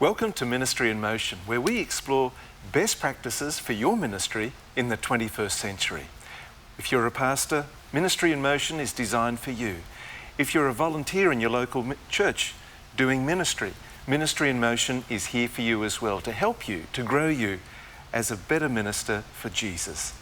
Welcome to Ministry in Motion, where we explore best practices for your ministry in the 21st century. If you're a pastor, Ministry in Motion is designed for you. If you're a volunteer in your local church doing ministry, Ministry in Motion is here for you as well, to help you, to grow you as a better minister for Jesus.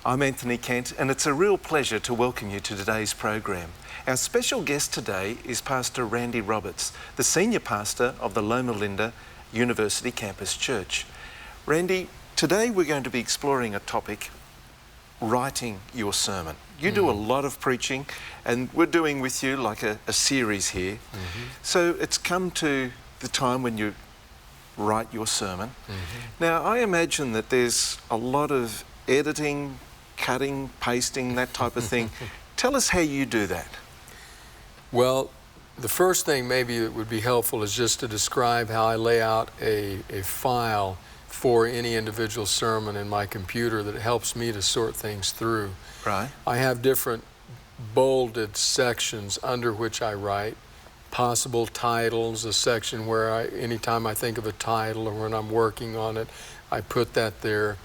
I'm Anthony Kent, and it's a real pleasure to welcome you to today's program. Our special guest today is Pastor Randy Roberts, the senior pastor of the Loma Linda University Campus Church. Randy, today we're going to be exploring a topic, writing your sermon. You do a lot of preaching, and we're doing with you like a series here. So it's come to the time when you write your sermon. Now, I imagine that there's a lot of editing, cutting, pasting, that type of thing. Tell us how you do that. Well, the first thing maybe that would be helpful is just to describe how I lay out a file for any individual sermon in my computer that helps me to sort things through. Right. I have different bolded sections under which I write. Possible titles, a section where anytime I think of a title or when I'm working on it, I put that there.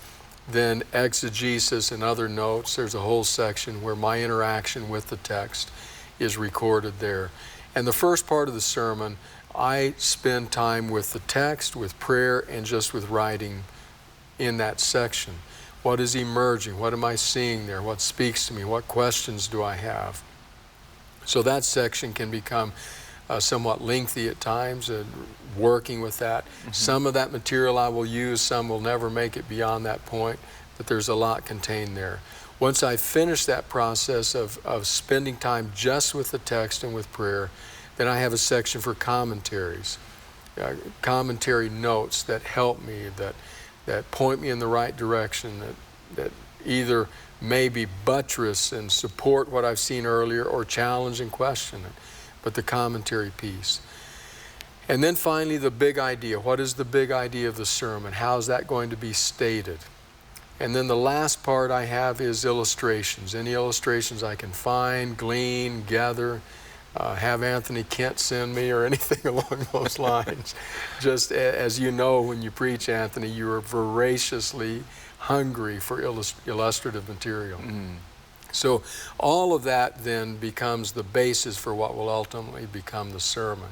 Then exegesis and other notes, there's a whole section where my interaction with the text is recorded there. And the first part of the sermon, I spend time with the text, with prayer, and just with writing in that section. What is emerging? What am I seeing there? What speaks to me? What questions do I have? So that section can become somewhat lengthy at times, working with that. Some of that material I will use, some will never make it beyond that point, but there's a lot contained there. Once I finish that process of spending time just with the text and with prayer, then I have a section for commentaries, commentary notes that help me, that point me in the right direction, that either maybe buttress and support what I've seen earlier or challenge and question it, but the commentary piece. And then finally, the big idea. What is the big idea of the sermon? How is that going to be stated? And then the last part I have is illustrations. Any illustrations I can find, glean, gather, have Anthony Kent send me or anything along those lines. Just as you know, when you preach, Anthony, you are voraciously hungry for illustrative material. So all of that then becomes the basis for what will ultimately become the sermon.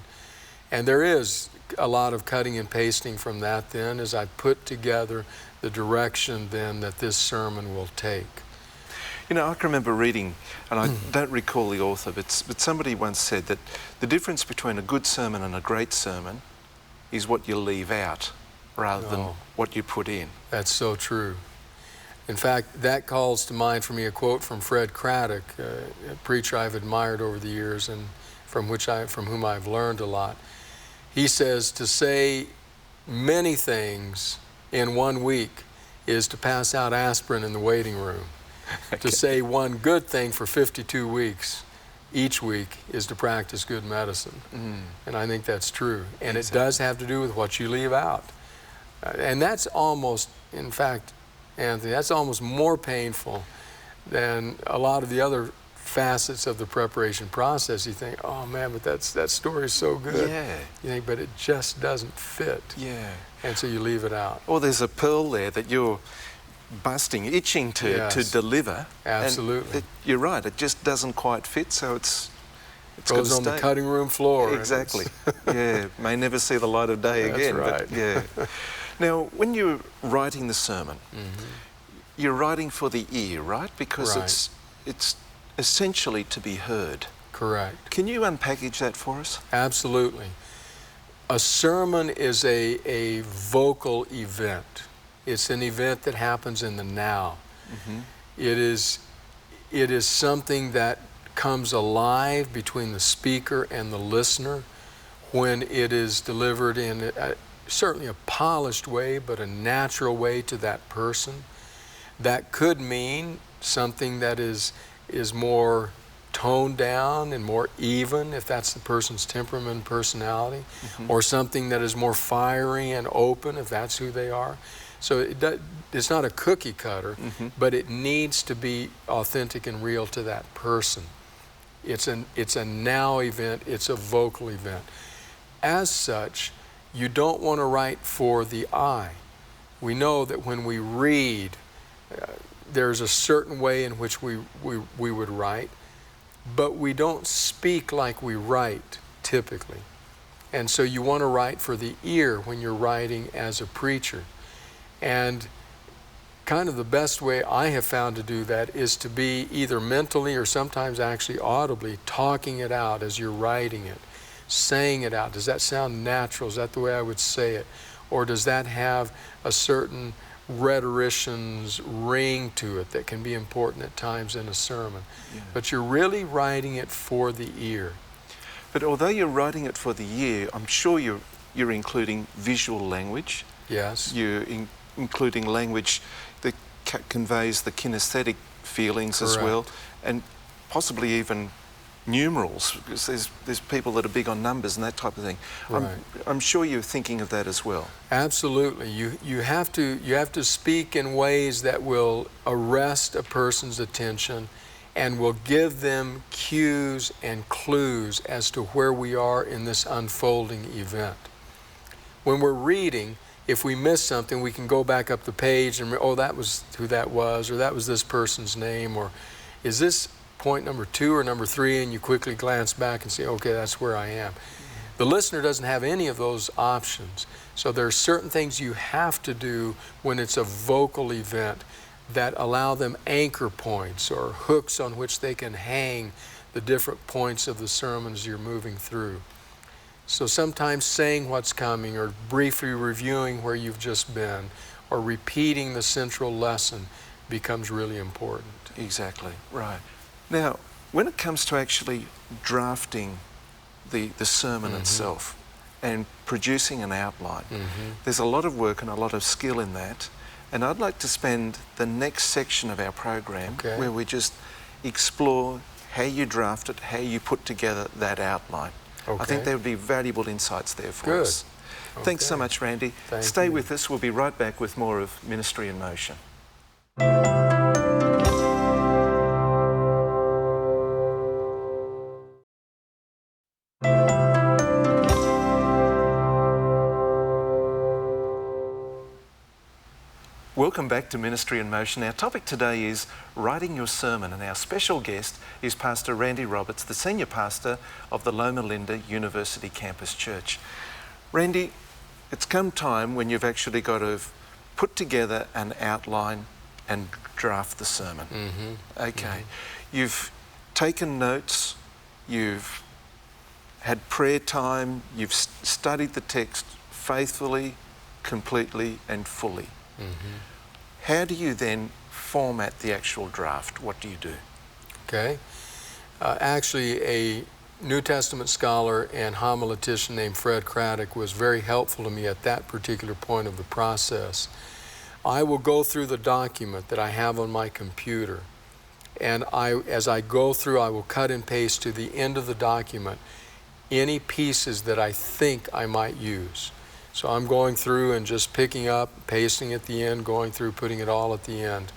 And there is a lot of cutting and pasting from that then as I put together the direction then that this sermon will take. You know, I can remember reading, and I don't recall the author, but somebody once said that the difference between a good sermon and a great sermon is what you leave out rather than what you put in. That's so true. In fact, that calls to mind for me a quote from Fred Craddock, a preacher I've admired over the years and from whom I've learned a lot. He says, to say many things in 1 week is to pass out aspirin in the waiting room. Okay. To say one good thing for 52 weeks each week is to practice good medicine. And I think that's true. And It does have to do with what you leave out. And that's almost, in fact, Anthony, that's almost more painful than a lot of the other facets of the preparation process. You think, oh man, but that story is so good. Yeah. You think, but it just doesn't fit. Yeah. And so you leave it out. Or there's a pearl there that you're itching to deliver. Absolutely. And you're right, it just doesn't quite fit, so it's goes on the cutting room floor. Exactly. Yeah, may never see the light of day again. That's right. But yeah. Now, when you're writing the sermon, you're writing for the ear, right? Because it's essentially to be heard. Correct. Can you unpackage that for us? Absolutely. A sermon is a vocal event. It's an event that happens in the now. It is something that comes alive between the speaker and the listener when it is delivered in certainly a polished way, but a natural way to that person. That could mean something that is more toned down and more even, if that's the person's temperament and personality, or something that is more fiery and open, if that's who they are. So it's not a cookie cutter, but it needs to be authentic and real to that person. It's a now event, it's a vocal event. as such, you don't want to write for the eye. We know that when we read, there's a certain way in which we would write, but we don't speak like we write typically. And so you want to write for the ear when you're writing as a preacher. And kind of the best way I have found to do that is to be either mentally or sometimes actually audibly talking it out as you're writing it, saying it out. Does that sound natural? Is that the way I would say it? Or does that have a certain rhetorician's ring to it that can be important at times in a sermon? Yeah. But you're really writing it for the ear. But although you're writing it for the ear, I'm sure you're including visual language. Yes. You're including language that conveys the kinesthetic feelings. Correct. As well, and possibly even numerals, because there's people that are big on numbers and that type of thing. Right. I'm sure you're thinking of that as well. Absolutely. You have to speak in ways that will arrest a person's attention and will give them cues and clues as to where we are in this unfolding event. When we're reading, if we miss something, we can go back up the page and, oh, that was who that was, or that was this person's name, or is this point number 2 or number 3, and you quickly glance back and say, okay, that's where I am. The listener doesn't have any of those options. So there are certain things you have to do when it's a vocal event that allow them anchor points or hooks on which they can hang the different points of the sermon as you're moving through. So sometimes saying what's coming, or briefly reviewing where you've just been, or repeating the central lesson becomes really important. Exactly, right. Now, when it comes to actually drafting the sermon itself and producing an outline, there's a lot of work and a lot of skill in that. And I'd like to spend the next section of our program where we just explore how you draft it, how you put together that outline. I think there would be valuable insights there for us. Thanks so much, Randy. Stay with us. We'll be right back with more of Ministry in Motion. Welcome back to Ministry in Motion. Our topic today is writing your sermon, and our special guest is Pastor Randy Roberts, the senior pastor of the Loma Linda University Campus Church. Randy, it's come time when you've actually got to put together an outline and draft the sermon. You've taken notes, you've had prayer time, you've studied the text faithfully, completely and fully. How do you then format the actual draft? What do you do? Actually, a New Testament scholar and homiletician named Fred Craddock was very helpful to me at that particular point of the process. I will go through the document that I have on my computer, and as I go through, I will cut and paste to the end of the document any pieces that I think I might use. So I'm going through and just picking up, pasting at the end, going through, putting it all at the end,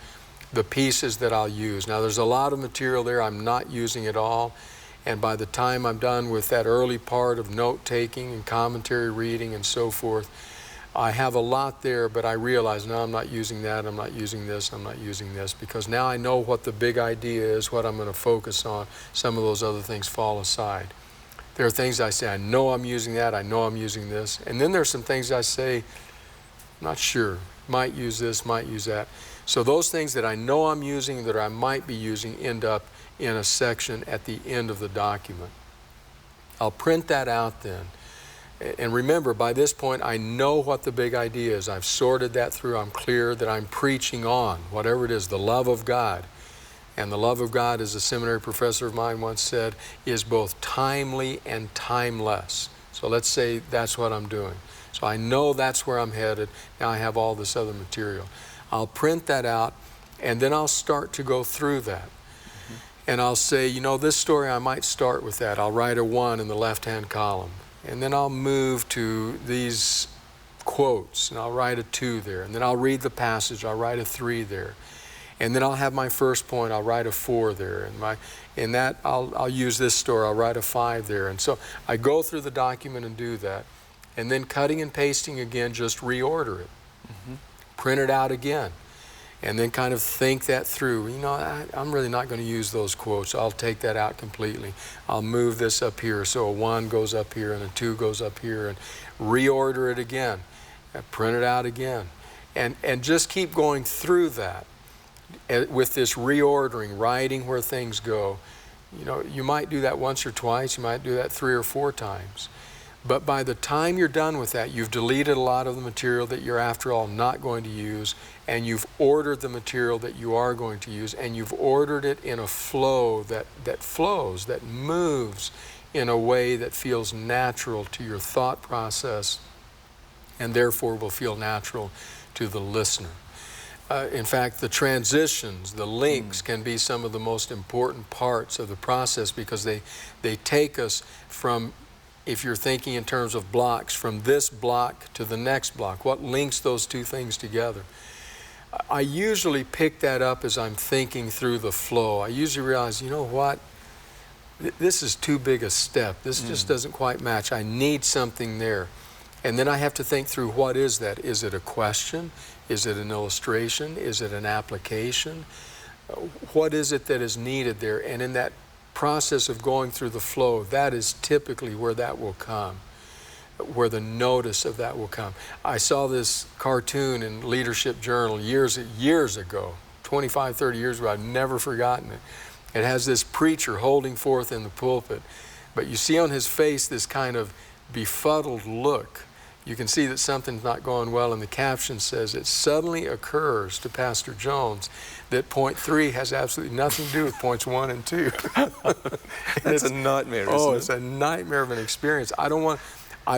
the pieces that I'll use. Now there's a lot of material there I'm not using at all, and by the time I'm done with that early part of note-taking and commentary reading and so forth, I have a lot there, but I realize, no, I'm not using that, I'm not using this, I'm not using this, because now I know what the big idea is, what I'm going to focus on. Some of those other things fall aside. There are things I say, I know I'm using that, I know I'm using this. And then there's some things I say, not sure, might use this, might use that. So those things that I know I'm using, that I might be using, end up in a section at the end of the document. I'll print that out then. And remember, by this point, I know what the big idea is. I've sorted that through. I'm clear that I'm preaching on, whatever it is, the love of God. And the love of God, as a seminary professor of mine once said, is both timely and timeless. So let's say that's what I'm doing. So I know that's where I'm headed. Now I have all this other material. I'll print that out, and then I'll start to go through that. And I'll say, you know, this story, I might start with that. I'll write a 1 in the left-hand column. And then I'll move to these quotes, and I'll write a 2 there. And then I'll read the passage. I'll write a 3 there. And then I'll have my first point, I'll write a 4 there. And in that, I'll use this story, I'll write a 5 there. And so I go through the document and do that. And then cutting and pasting again, just reorder it. Print it out again. And then kind of think that through. You know, I'm really not going to use those quotes. I'll take that out completely. I'll move this up here so a 1 goes up here and a 2 goes up here, and reorder it again. Print it out again. And just keep going through that with this reordering, writing where things go. You know, you might do that once or twice. You might do that 3 or 4 times. But by the time you're done with that, you've deleted a lot of the material that you're, after all, not going to use, and you've ordered the material that you are going to use, and you've ordered it in a flow that flows, that moves in a way that feels natural to your thought process, and therefore will feel natural to the listener. In fact, the transitions, the links can be some of the most important parts of the process, because they take us from, if you're thinking in terms of blocks, from this block to the next block, what links those two things together. I usually pick that up as I'm thinking through the flow. I usually realize, you know what, this is too big a step. This just doesn't quite match. I need something there. And then I have to think through, what is that? Is it a question? Is it an illustration? Is it an application? What is it that is needed there? And in that process of going through the flow, that is typically where that will come, where the notice of that will come. I saw this cartoon in Leadership Journal years ago, 25, 30 years ago. I've never forgotten it. It has this preacher holding forth in the pulpit, but you see on his face this kind of befuddled look. You can see that something's not going well, and the caption says, "It suddenly occurs to Pastor Jones that point 3 has absolutely nothing to do with points 1 and 2. It's a nightmare, isn't it? Oh, it's a nightmare of an experience. I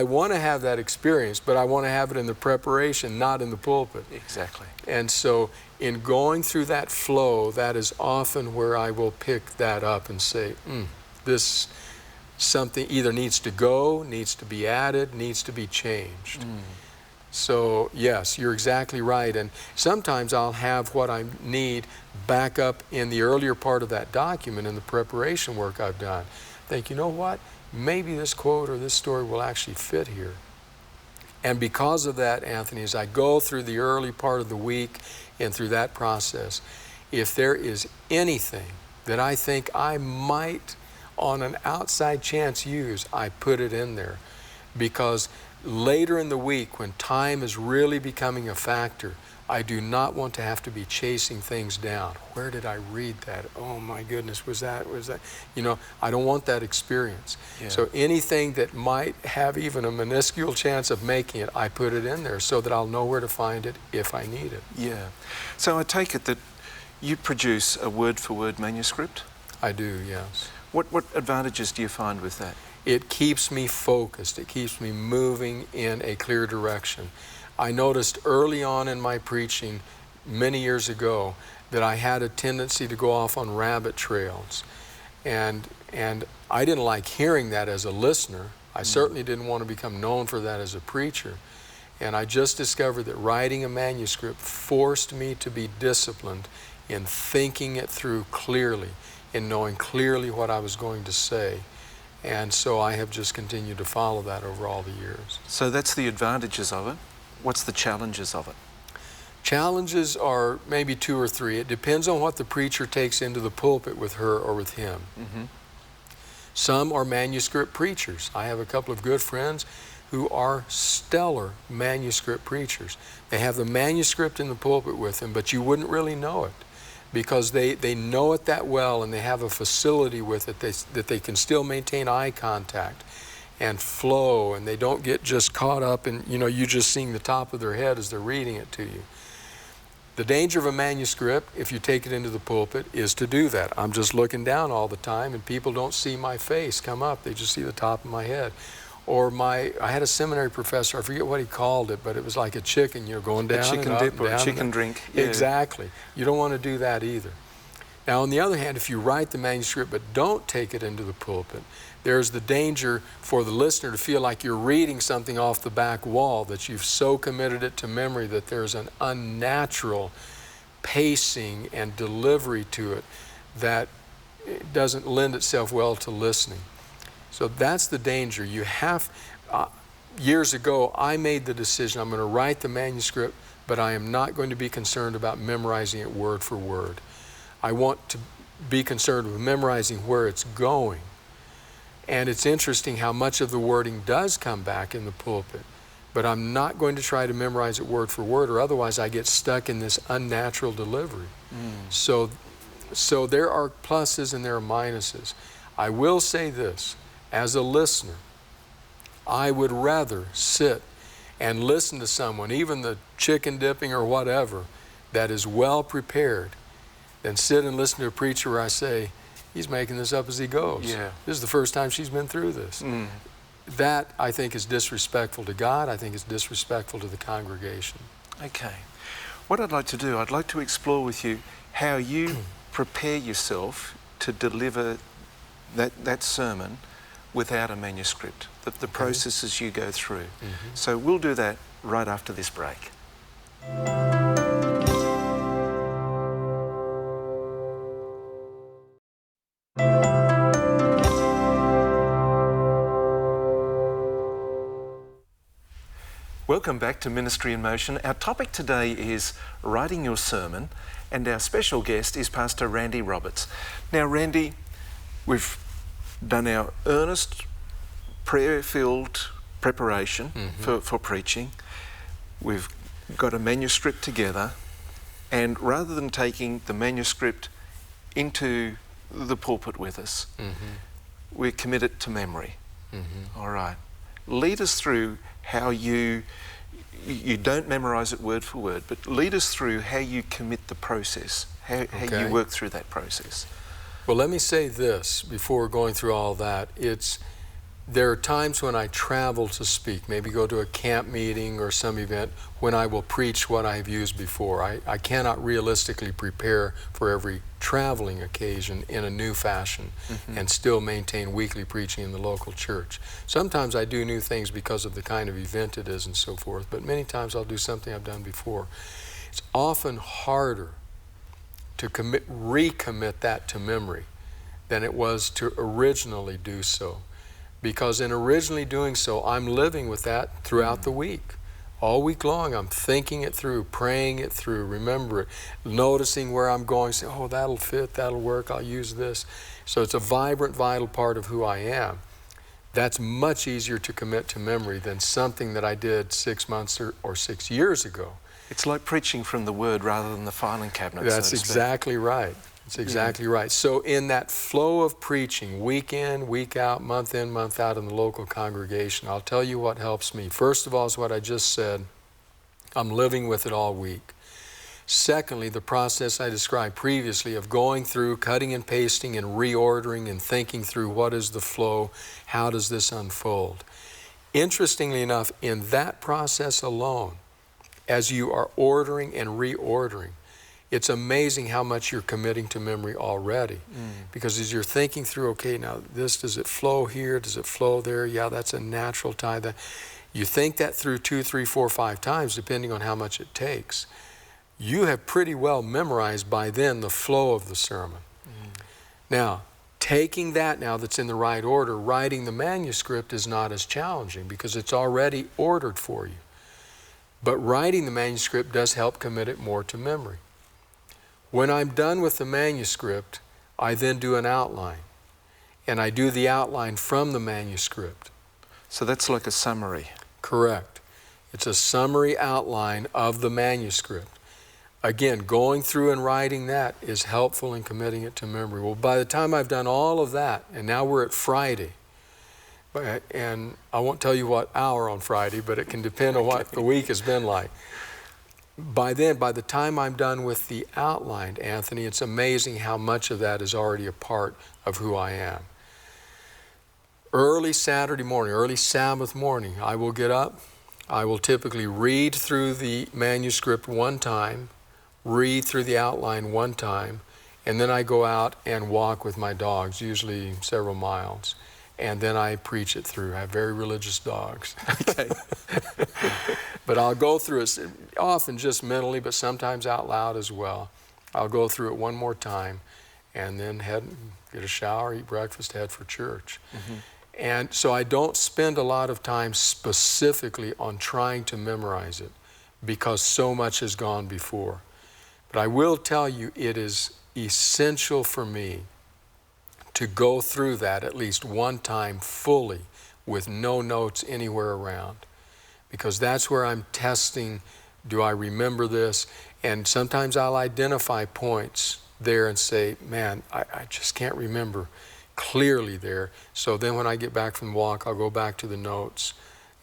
want to have that experience, but I want to have it in the preparation, not in the pulpit. Exactly. And so in going through that flow, that is often where I will pick that up and say, this something either needs to go, needs to be added, needs to be changed. So yes, you're exactly right. And sometimes I'll have what I need back up in the earlier part of that document in the preparation work I've done. Think, you know what? Maybe this quote or this story will actually fit here. And because of that, Anthony, as I go through the early part of the week and through that process, if there is anything that I think I might on an outside chance use, I put it in there. Because later in the week, when time is really becoming a factor, I do not want to have to be chasing things down. Where did I read that? Oh my goodness, was that? You know, I don't want that experience. Yeah. So anything that might have even a minuscule chance of making it, I put it in there so that I'll know where to find it if I need it. Yeah. So I take it that you produce a word-for-word manuscript? I do, yes. What advantages do you find with that? It keeps me focused. It keeps me moving in a clear direction. I noticed early on in my preaching many years ago that I had a tendency to go off on rabbit trails. And I didn't like hearing that as a listener. I certainly didn't want to become known for that as a preacher. And I just discovered that writing a manuscript forced me to be disciplined in thinking it through clearly, in knowing clearly what I was going to say. And so I have just continued to follow that over all the years. So that's the advantages of it. What's the challenges of it? Challenges are maybe 2 or 3. It depends on what the preacher takes into the pulpit with her or with him. Some are manuscript preachers. I have a couple of good friends who are stellar manuscript preachers. They have the manuscript in the pulpit with them, but you wouldn't really know it, because they know it that well, and they have a facility with it that they can still maintain eye contact and flow, and they don't get just caught up in, you just seeing the top of their head as they're reading it to you. The danger of a manuscript, if you take it into the pulpit, is to do that. I'm just looking down all the time, and people don't see my face come up. They just see the top of my head. Or I had a seminary professor, I forget what he called it, but it was like a chicken, going down a chicken and up dip and or down a chicken drink. Yeah. Exactly. You don't want to do that either. Now, on the other hand, if you write the manuscript but don't take it into the pulpit, there's the danger for the listener to feel like you're reading something off the back wall, that you've so committed it to memory that there's an unnatural pacing and delivery to it that it doesn't lend itself well to listening. So that's the danger. You have, years ago, I made the decision, I'm going to write the manuscript, but I am not going to be concerned about memorizing it word for word. I want to be concerned with memorizing where it's going. And it's interesting how much of the wording does come back in the pulpit, but I'm not going to try to memorize it word for word, or otherwise I get stuck in this unnatural delivery. So there are pluses and there are minuses. I will say this, as a listener, I would rather sit and listen to someone, even the chicken dipping or whatever, that is well prepared, than sit and listen to a preacher where I say, he's making this up as he goes. Yeah. This is the first time she's been through this. That, I think, is disrespectful to God. I think it's disrespectful to the congregation. Okay. What I'd like to do, I'd like to explore with you how you prepare yourself to deliver that sermon without a manuscript, the processes you go through. So we'll do that right after this break. Welcome back to Ministry in Motion. Our topic today is writing your sermon, and our special guest is Pastor Randy Roberts. Now, Randy, we've done our earnest, prayer-filled preparation for preaching. We've got a manuscript together, and rather than taking the manuscript into the pulpit with us, we commit it to memory. All right. Lead us through how you don't memorize it word for word, but lead us through how you commit the process, how you work through that process. Well, let me say this before going through all that. There are times when I travel to speak, maybe go to a camp meeting or some event, when I will preach what I've used before. I cannot realistically prepare for every traveling occasion in a new fashion and still maintain weekly preaching in the local church. Sometimes I do new things because of the kind of event it is and so forth, but many times I'll do something I've done before. It's often harder to recommit that to memory than it was to originally do so. Because in originally doing so, I'm living with that throughout the week. All week long, I'm thinking it through, praying it through, remember it, noticing where I'm going, say, oh, that'll fit, that'll work, I'll use this. So it's a vibrant, vital part of who I am. That's much easier to commit to memory than something that I did 6 months or 6 years ago. It's like preaching from the Word rather than the filing cabinet. That's exactly right. That's exactly right. So in that flow of preaching, week in, week out, month in, month out in the local congregation, I'll tell you what helps me. First of all is what I just said. I'm living with it all week. Secondly, the process I described previously of going through, cutting and pasting and reordering and thinking through what is the flow, how does this unfold. Interestingly enough, in that process alone, as you are ordering and reordering, it's amazing how much you're committing to memory already. Because as you're thinking through, okay, now this, does it flow here? Does it flow there? Yeah, that's a natural tie. You think that through 2, 3, 4, 5 times, depending on how much it takes. You have pretty well memorized by then the flow of the sermon. Now, taking that now that's in the right order, writing the manuscript is not as challenging because it's already ordered for you. But writing the manuscript does help commit it more to memory. When I'm done with the manuscript, I then do an outline. And I do the outline from the manuscript. So that's like a summary. Correct. It's a summary outline of the manuscript. Again, going through and writing that is helpful in committing it to memory. Well, by the time I've done all of that, and now we're at Friday, and I won't tell you what hour on Friday, but it can depend on what the week has been like. By then, by the time I'm done with the outline, Anthony, it's amazing how much of that is already a part of who I am. Early Saturday morning, early Sabbath morning, I will get up. I will typically read through the manuscript one time, read through the outline one time, and then I go out and walk with my dogs, usually several miles. And then I preach it through. I have very religious dogs. Okay. But I'll go through it. often just mentally, but sometimes out loud as well. I'll go through it one more time and then get a shower, eat breakfast, head for church. Mm-hmm. And so I don't spend a lot of time specifically on trying to memorize it because so much has gone before. But I will tell you, it is essential for me to go through that at least one time fully with no notes anywhere around, because that's where I'm testing, do I remember this? And sometimes I'll identify points there and say, man, I just can't remember clearly there. So then when I get back from the walk, I'll go back to the notes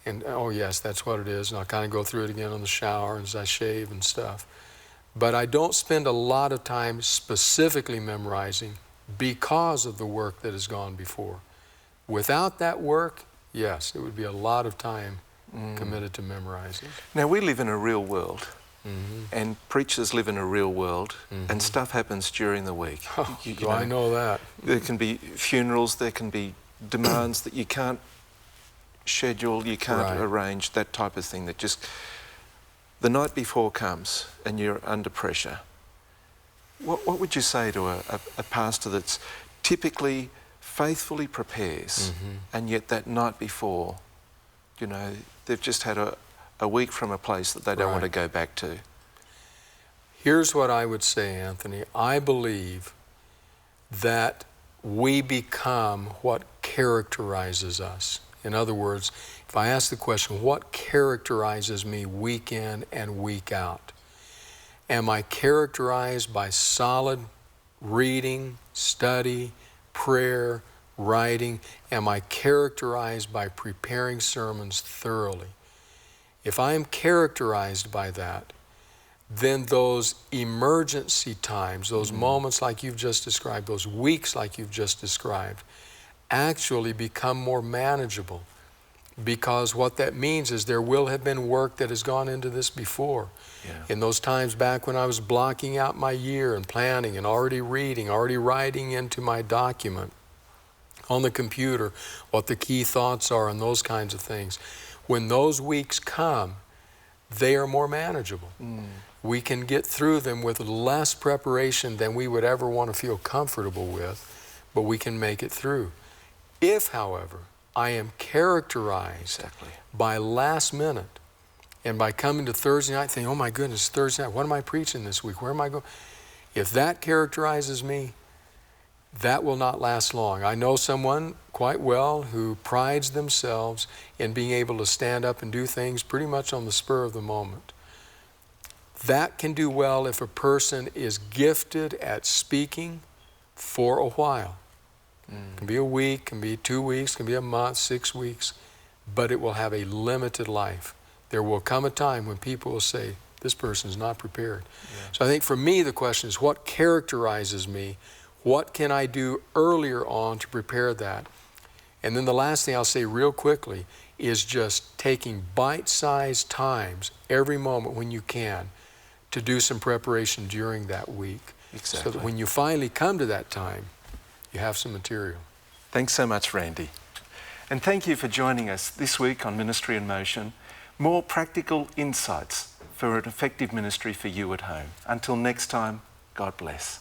and, oh yes, that's what it is. And I'll kind of go through it again on the shower as I shave and stuff. But I don't spend a lot of time specifically memorizing because of the work that has gone before. Without that work, yes, it would be a lot of time committed to memorizing. Now, we live in a real world, Mm-hmm. and preachers live in a real world, Mm-hmm. and stuff happens during the week. Oh, I know that. There can be funerals, there can be demands that you can't schedule, you can't arrange, that type of thing, that just the night before comes and you're under pressure. What would you say to a pastor that's typically faithfully prepares, Mm-hmm. and yet that night before, you know, they've just had a week from a place that they don't want to go back to? Here's what I would say, Anthony. I believe that we become what characterizes us. In other words, if I ask the question, what characterizes me week in and week out? Am I characterized by solid reading, study, prayer, writing? Am I characterized by preparing sermons thoroughly? If I am characterized by that, then those emergency times, those moments like you've just described, those weeks like you've just described, actually become more manageable, because what that means is there will have been work that has gone into this before. Yeah. In those times back when I was blocking out my year and planning and already reading, already writing into my document on the computer what the key thoughts are and those kinds of things, when those weeks come, they are more manageable. We can get through them with less preparation than we would ever want to feel comfortable with, but we can make it through. If, however, I am characterized by last minute and by coming to Thursday night thinking, oh my goodness, Thursday night, what am I preaching this week? Where am I going? If that characterizes me, that will not last long. I know someone quite well who prides themselves in being able to stand up and do things pretty much on the spur of the moment. That can do well if a person is gifted at speaking for a while. It can be a week, can be 2 weeks, can be a month, 6 weeks, but it will have a limited life. There will come a time when people will say, this person is not prepared. Yeah. So I think for me the question is, what characterizes me? What can I do earlier on to prepare that? And then the last thing I'll say real quickly is just taking bite-sized times every moment when you can to do some preparation during that week. Exactly. So that when you finally come to that time, you have some material. Thanks so much, Randy. And thank you for joining us this week on Ministry in Motion. More practical insights for an effective ministry for you at home. Until next time, God bless.